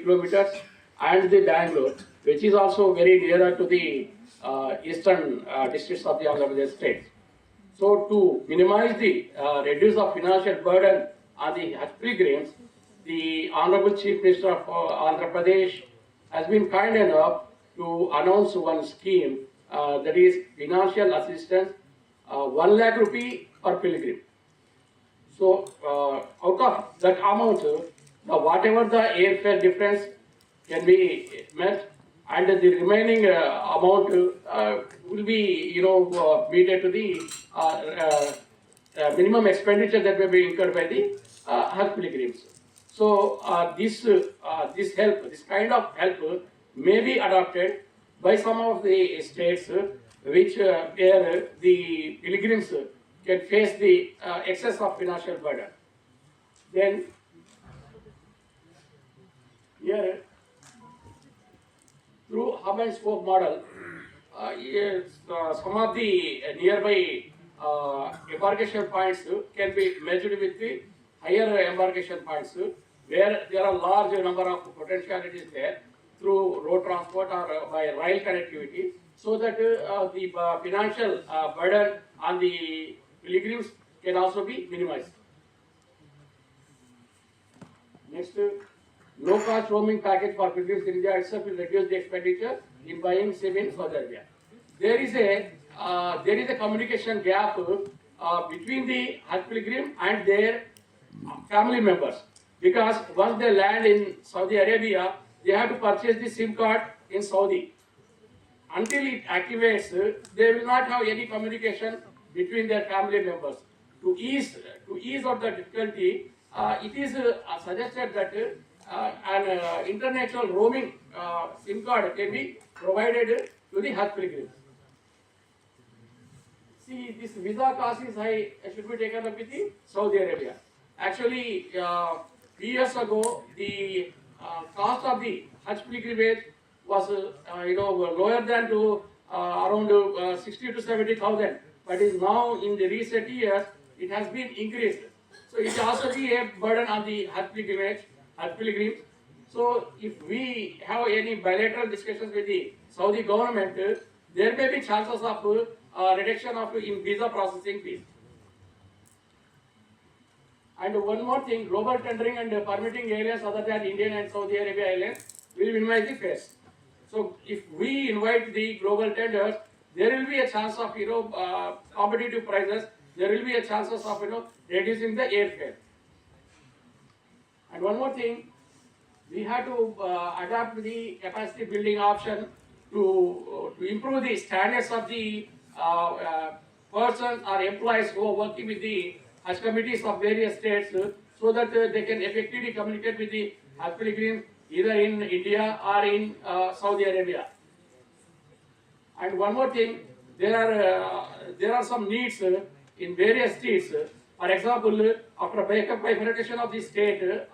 kilometers, and the Bangalore, which is also very nearer to the eastern districts of the Andhra Pradesh state. So to minimize the reduce of financial burden on the Hajj pilgrims, the Honorable Chief Minister of Andhra Pradesh has been kind enough to announce one scheme that is financial assistance, 1 lakh rupee per pilgrim. So out of that amount, whatever the airfare difference can be met, and the remaining amount will be, meted to the minimum expenditure that may be incurred by the Hajj pilgrims. So this kind of help may be adopted by some of the states which where the pilgrims can face the excess of financial burden. Then here, through hub and spoke model, some of the nearby embarkation points can be measured with the higher embarkation points, where there are large number of potentialities there through road transport or by rail connectivity, so that the financial burden on the pilgrims can also be minimized. Next, low-cost roaming package for pilgrims in India itself will reduce the expenditure in buying SIM in Saudi Arabia. There is a communication gap between the Hajj pilgrim and their family members, because once they land in Saudi Arabia, they have to purchase the SIM card in Saudi. Until it activates, they will not have any communication between their family members. To ease of the difficulty, it is suggested that an international roaming SIM card can be provided to the Hajj pilgrims. See, this visa cost is high, should be taken up with the Saudi Arabia. Actually, 3 years ago, the cost of the Hajj pilgrimage was lower than to around 60 to 70,000, but is now in the recent years it has been increased. So it also be a burden on the Hajj pilgrims. So if we have any bilateral discussions with the Saudi government, there may be chances of reduction of in visa processing fees. And one more thing, global tendering and permitting areas other than Indian and Saudi Arabia airlines will minimize the fares. So if we invite the global tenders, there will be a chance of competitive prices. There will be a chances of reducing the airfare. And one more thing, we have to adapt the capacity building option to improve the standards of the persons or employees who are working with the Hajj committees of various states, so that they can effectively communicate with the Hajj pilgrims either in India or in Saudi Arabia. And one more thing, there are some needs in various states. For example, after bifurcation of the state,